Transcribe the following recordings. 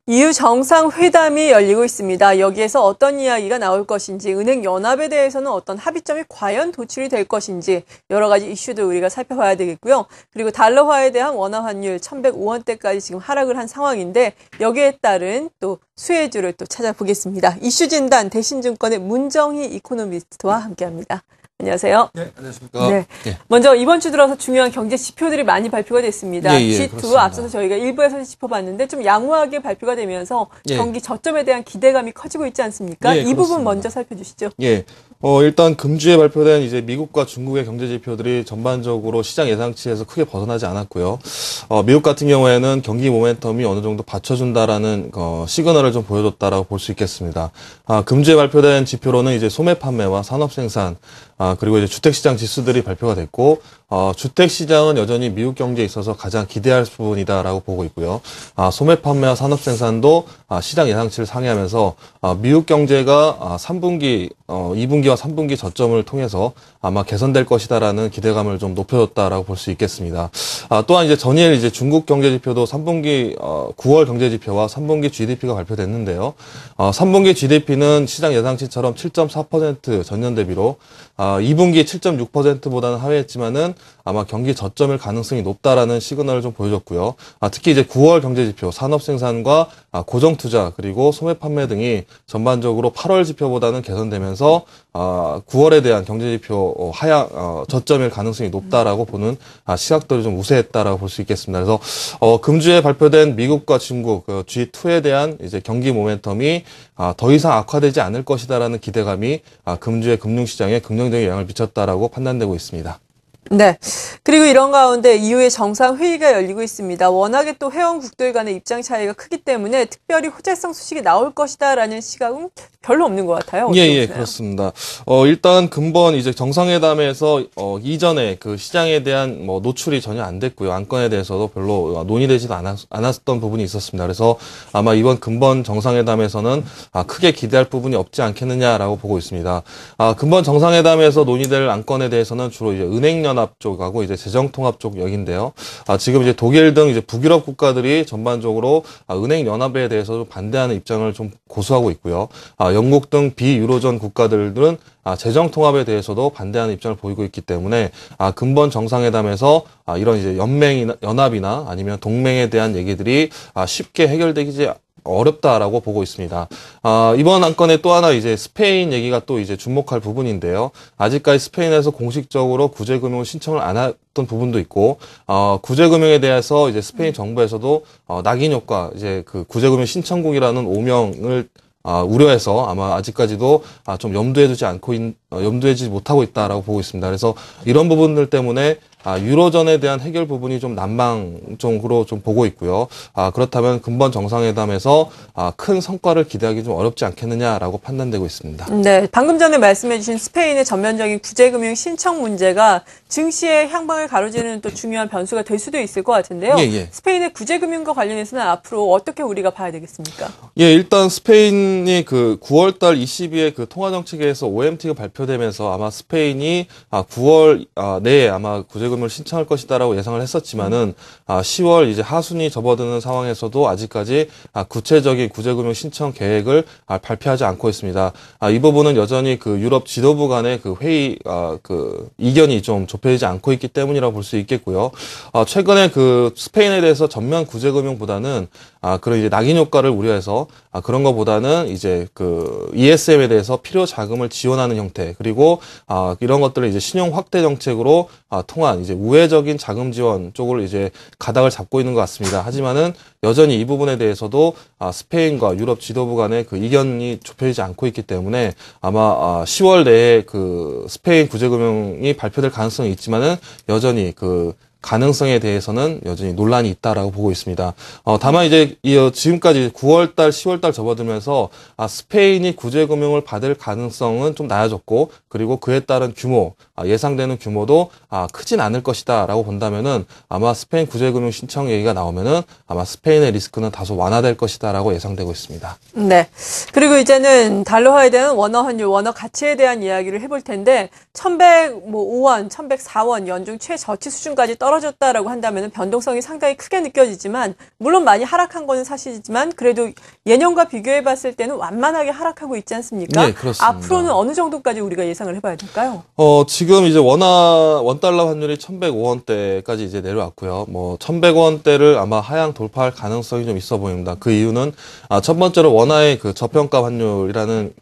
EU 정상회담이 열리고 있습니다. 여기에서 어떤 이야기가 나올 것인지, 은행 연합에 대해서는 어떤 합의점이 과연 도출이 될 것인지 여러 가지 이슈도 우리가 살펴봐야 되겠고요. 그리고 달러화에 대한 원화 환율 1105원대까지 지금 하락을 한 상황인데 여기에 따른 또 수혜주를 또 찾아보겠습니다. 이슈 진단 대신증권의 문정희 이코노미스트와 함께합니다. 안녕하세요. 네, 안녕하십니까. 네. 먼저 이번 주 들어서 중요한 경제 지표들이 많이 발표가 됐습니다. G2 그렇습니다. 앞서서 저희가 일부에서 짚어봤는데 좀 양호하게 발표가 되면서 경기 저점에 대한 기대감이 커지고 있지 않습니까? 이 그렇습니다. 부분 먼저 살펴주시죠. 일단 금주에 발표된 이제 미국과 중국의 경제 지표들이 전반적으로 시장 예상치에서 크게 벗어나지 않았고요. 미국 같은 경우에는 경기 모멘텀이 어느 정도 받쳐준다라는 시그널을 좀 보여줬다라고 볼 수 있겠습니다. 금주에 발표된 지표로는 이제 소매 판매와 산업 생산, 그리고 이제 주택시장 지수들이 발표가 됐고, 주택시장은 여전히 미국 경제에 있어서 가장 기대할 부분이다라고 보고 있고요. 소매 판매와 산업 생산도 시장 예상치를 상회하면서 미국 경제가 3분기, 2분기와 3분기 저점을 통해서 아마 개선될 것이다라는 기대감을 좀 높여줬다라고 볼 수 있겠습니다. 또한 이제 전일 이제 중국 경제 지표도 3분기 9월 경제 지표와 3분기 GDP가 발표됐는데요. 3분기 GDP는 시장 예상치처럼 7.4% 전년 대비로 2분기 7.6%보다는 하회했지만은 아마 경기 저점일 가능성이 높다라는 시그널을 좀 보여줬고요. 특히 이제 9월 경제 지표, 산업 생산과 고정 투자 그리고 소매 판매 등이 전반적으로 8월 지표보다는 개선되면서 9월에 대한 경제 지표 하향 저점일 가능성이 높다라고 보는 시각들이 좀 우세했다라고 볼 수 있겠습니다. 그래서 금주에 발표된 미국과 중국 G2에 대한 이제 경기 모멘텀이 더 이상 악화되지 않을 것이다라는 기대감이 금주의 금융시장에 긍정적인 영향을 미쳤다라고 판단되고 있습니다. 네. 그리고 이런 가운데 EU의 정상회의가 열리고 있습니다. 워낙에 또 회원국들 간의 입장 차이가 크기 때문에 특별히 호재성 소식이 나올 것이다라는 시각은 별로 없는 것 같아요. 그렇습니다. 일단 근본 이제 정상회담에서 이전에 그 시장에 대한 노출이 전혀 안 됐고요. 안건에 대해서도 별로 논의되지도 않았던 부분이 있었습니다. 그래서 아마 이번 근본 정상회담에서는 크게 기대할 부분이 없지 않겠느냐라고 보고 있습니다. 근본 정상회담에서 논의될 안건에 대해서는 주로 이제 은행연합 쪽하고 이제 재정통합 쪽 역인데요. 지금 이제 독일 등 이제 북유럽 국가들이 전반적으로 은행연합에 대해서 반대하는 입장을 좀 고수하고 있고요. 영국 등 비유로존 국가들은 재정 통합에 대해서도 반대하는 입장을 보이고 있기 때문에 근본 정상회담에서 이런 이제 연합이나 아니면 동맹에 대한 얘기들이 쉽게 해결되지 어렵다라고 보고 있습니다. 이번 안건에 또 하나 이제 스페인 얘기가 또 이제 주목할 부분인데요. 아직까지 스페인에서 공식적으로 구제금융 신청을 안 했던 부분도 있고, 구제금융에 대해서 이제 스페인 정부에서도 낙인 효과, 이제 그 구제금융 신청국이라는 오명을 우려해서 아마 아직까지도 좀 염두해지 못하고 있다라고 보고 있습니다. 그래서 이런 부분들 때문에 유로존에 대한 해결 부분이 좀 난망적으로 좀 보고 있고요. 그렇다면 근본 정상회담에서 큰 성과를 기대하기 좀 어렵지 않겠느냐라고 판단되고 있습니다. 네, 방금 전에 말씀해주신 스페인의 전면적인 구제금융 신청 문제가 증시의 향방을 가로지르는 또 중요한 변수가 될 수도 있을 것 같은데요. 스페인의 구제금융과 관련해서는 앞으로 어떻게 우리가 봐야 되겠습니까? 일단 스페인이 그 9월달 22일 그 통화정책에서 OMT가 발표되면서 아마 스페인이 9월 내에 아마 구제금융을 신청할 것이다라고 예상을 했었지만은 10월 이제 하순이 접어드는 상황에서도 아직까지 구체적인 구제금융 신청 계획을 발표하지 않고 있습니다. 이 부분은 여전히 그 유럽 지도부 간의 그 회의 그 이견이 좀 좁혀지지 않고 있기 때문이라고 볼 수 있겠고요. 최근에 그 스페인에 대해서 전면 구제금융보다는 그런 이제 낙인 효과를 우려해서 그런 것보다는 이제 그 ESM에 대해서 필요 자금을 지원하는 형태 그리고 이런 것들을 이제 신용 확대 정책으로 통한 이제 우회적인 자금 지원 쪽을 이제 가닥을 잡고 있는 것 같습니다. 하지만은 여전히 이 부분에 대해서도 스페인과 유럽 지도부 간의 그 이견이 좁혀지지 않고 있기 때문에 아마 10월 내에 그 스페인 구제금융이 발표될 가능성이 있지만은 여전히 그 가능성에 대해서는 여전히 논란이 있다라고 보고 있습니다. 다만 이제 지금까지 9월달, 10월달 접어들면서 스페인이 구제금융을 받을 가능성은 좀 낮아졌고 그리고 그에 따른 규모, 예상되는 규모도 크진 않을 것이다라고 본다면은 아마 스페인 구제금융 신청 얘기가 나오면은 아마 스페인의 리스크는 다소 완화될 것이다라고 예상되고 있습니다. 네. 그리고 이제는 달러화에 대한 원화 환율, 원화 가치에 대한 이야기를 해볼 텐데 1,105원, 1,104원 연중 최저치 수준까지 떨어졌습니다. 떨어졌다라고 한다면 변동성이 상당히 크게 느껴지지만 물론 많이 하락한 거는 사실이지만 그래도 예년과 비교해 봤을 때는 완만하게 하락하고 있지 않습니까? 네, 그렇습니다. 앞으로는 어느 정도까지 우리가 예상을 해봐야 될까요? 지금 이제 원달러 환율이 1,105원대까지 이제 내려왔고요. 1,100원대를 아마 하향 돌파할 가능성이 좀 있어 보입니다. 그 이유는 첫 번째로 원화의 그 저평가 환율이라는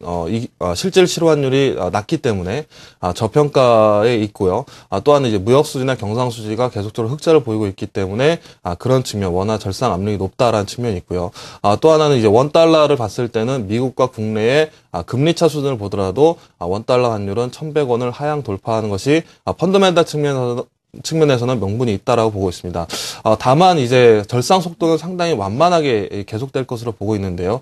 실질 실효 환율이 낮기 때문에 저평가에 있고요. 또 하나 이제 무역 수지나 경상 수지가 계속적으로 흑자를 보이고 있기 때문에 그런 측면 원화 절상 압력이 높다라는 측면이 있고요. 또 하나는 이제 원달러를 봤을 때는 미국과 국내의 금리차 수준을 보더라도 원달러 환율은 1,100원을 하향 돌파하는 것이 펀더멘탈 측면에서는 명분이 있다라고 보고 있습니다. 다만 이제 절상 속도는 상당히 완만하게 계속될 것으로 보고 있는데요.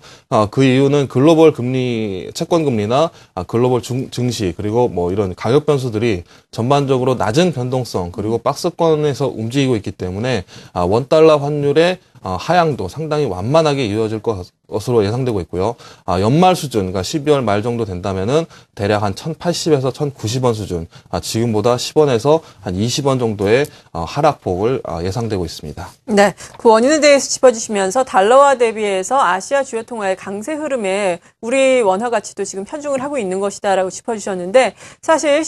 그 이유는 글로벌 금리, 채권 금리나 글로벌 증시 그리고 이런 가격 변수들이 전반적으로 낮은 변동성 그리고 박스권에서 움직이고 있기 때문에 원달러 환율의 하향도 상당히 완만하게 이어질 것으로 예상되고 있고요. 연말 수준, 그러니까 12월 말 정도 된다면은 대략 한 1,080에서 1,090원 수준, 지금보다 10원에서 한 20원 정도의 하락폭을 예상되고 있습니다. 네, 그 원인에 대해서 짚어주시면서 달러화 대비해서 아시아 주요 통화의 강세 흐름에 우리 원화 가치도 지금 편중을 하고 있는 것이다라고 짚어주셨는데 사실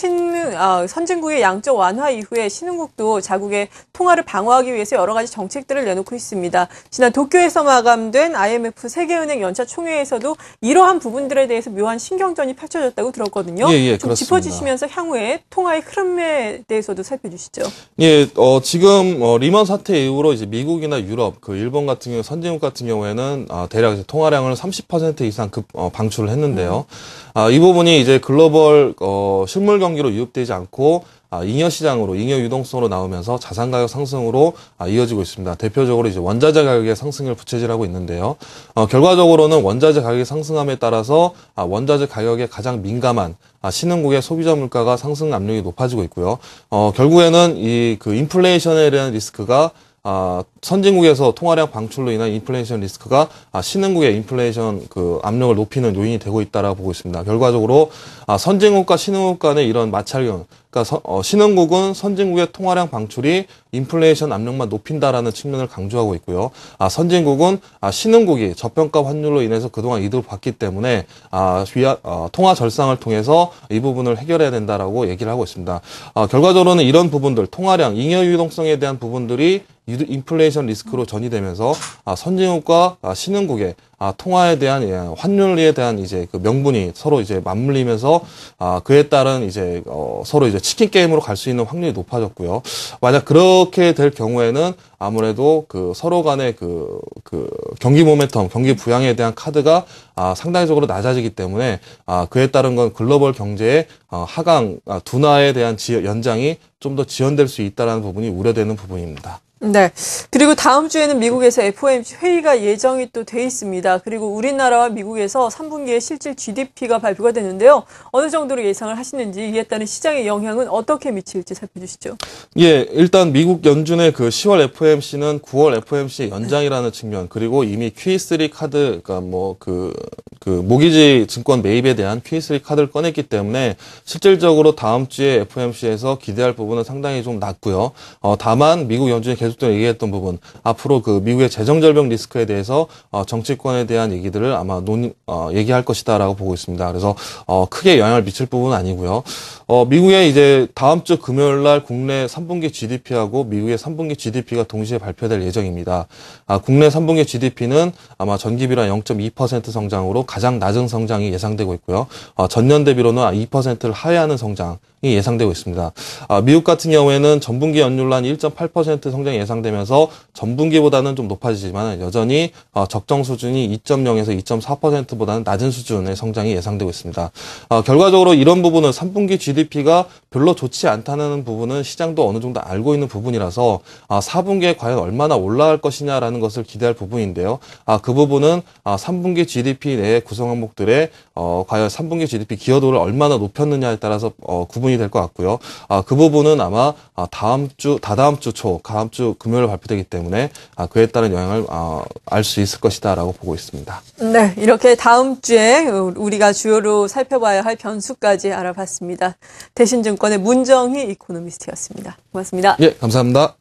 선진국의 양적 완화 이후에 신흥국도 자국의 통화를 방어하기 위해서 여러 가지 정책들을 내놓고 있습니다. 지난 도쿄에서 마감된 IMF 세계은행 연차 총회에서도 이러한 부분들에 대해서 묘한 신경전이 펼쳐졌다고 들었거든요. 예, 좀 그렇습니다. 짚어주시면서 향후에 통화의 흐름에 대해서도 살펴주시죠. 예, 지금 리먼 사태 이후로 이제 미국이나 유럽, 일본 같은 경우 선진국 같은 경우에는 대략 이제 통화량을 30% 이상 방출을 했는데요. 이 부분이 이제 글로벌 실물 경기로 유입되지 않고 잉여 시장으로, 잉여 유동성으로 나오면서 자산 가격 상승으로 이어지고 있습니다. 대표적으로 이제 원자재 가격의 상승을 부채질하고 있는데요. 결과적으로는 원자재 가격이 상승함에 따라서 원자재 가격에 가장 민감한 신흥국의 소비자 물가가 상승 압력이 높아지고 있고요. 결국에는 인플레이션에 대한 리스크가 선진국에서 통화량 방출로 인한 인플레이션 리스크가 신흥국의 인플레이션 압력을 높이는 요인이 되고 있다라고 보고 있습니다. 결과적으로 선진국과 신흥국 간의 이런 마찰경, 그러니까 신흥국은 선진국의 통화량 방출이 인플레이션 압력만 높인다라는 측면을 강조하고 있고요. 선진국은 신흥국이 저평가 환율로 인해서 그동안 이득을 봤기 때문에 통화 절상을 통해서 이 부분을 해결해야 된다라고 얘기를 하고 있습니다. 결과적으로는 이런 부분들, 통화량, 잉여 유동성에 대한 부분들이 인플레이션 리스크로 전이되면서 선진국과 신흥국의 통화에 대한 환율에 대한 이제 그 명분이 서로 이제 맞물리면서 그에 따른 이제 서로 이제 치킨 게임으로 갈 수 있는 확률이 높아졌고요. 만약 그렇게 될 경우에는 아무래도 서로 간의 경기 모멘텀, 경기 부양에 대한 카드가 상당히적으로 낮아지기 때문에 그에 따른 건 글로벌 경제의 하강 둔화에 대한 연장이 좀 더 지연될 수 있다는 부분이 우려되는 부분입니다. 네. 그리고 다음 주에는 미국에서 FOMC 회의가 예정이 또 돼 있습니다. 그리고 우리나라와 미국에서 3분기에 실질 GDP가 발표가 되는데요. 어느 정도로 예상을 하시는지 이에 따른 시장의 영향은 어떻게 미칠지 살펴주시죠. 예, 일단 미국 연준의 10월 FOMC는 9월 FOMC 연장이라는 측면, 그리고 이미 QE3 카드, 그러니까 모기지 증권 매입에 대한 QE3 카드를 꺼냈기 때문에 실질적으로 다음 주에 FOMC에서 기대할 부분은 상당히 좀 낮고요. 다만 미국 연준이 계속적으로 얘기했던 부분, 앞으로 미국의 재정 절벽 리스크에 대해서 정치권에 대한 얘기들을 아마 얘기할 것이다라고 보고 있습니다. 그래서 크게 영향을 미칠 부분은 아니고요. 미국의 이제 다음 주 금요일 날 국내 3분기 GDP하고 미국의 3분기 GDP가 동시에 발표될 예정입니다. 국내 3분기 GDP는 아마 전기비랑 0.2% 성장으로 가장 낮은 성장이 예상되고 있고요. 전년 대비로는 2%를 하회하는 성장이 예상되고 있습니다. 미국 같은 경우에는 전분기 연율로 한 1.8% 성장이 예상되면서 전분기보다는 좀 높아지지만 여전히 적정 수준이 2.0에서 2.4%보다는 낮은 수준의 성장이 예상되고 있습니다. 결과적으로 이런 부분은 3분기 GDP가 별로 좋지 않다는 부분은 시장도 어느 정도 알고 있는 부분이라서 4분기에 과연 얼마나 올라갈 것이냐라는 것을 기대할 부분인데요. 그 부분은 3분기 GDP 내 구성 항목들의 과연 3분기 GDP 기여도를 얼마나 높였느냐에 따라서 구분이 될 것 같고요. 그 부분은 아마 다다음 주 금요일 발표되기 때문에 그에 따른 영향을 알 수 있을 것이다라고 보고 있습니다. 네, 이렇게 다음 주에 우리가 주요로 살펴봐야 할 변수까지 알아봤습니다. 대신증권의 문정희 이코노미스트였습니다. 고맙습니다. 예, 감사합니다.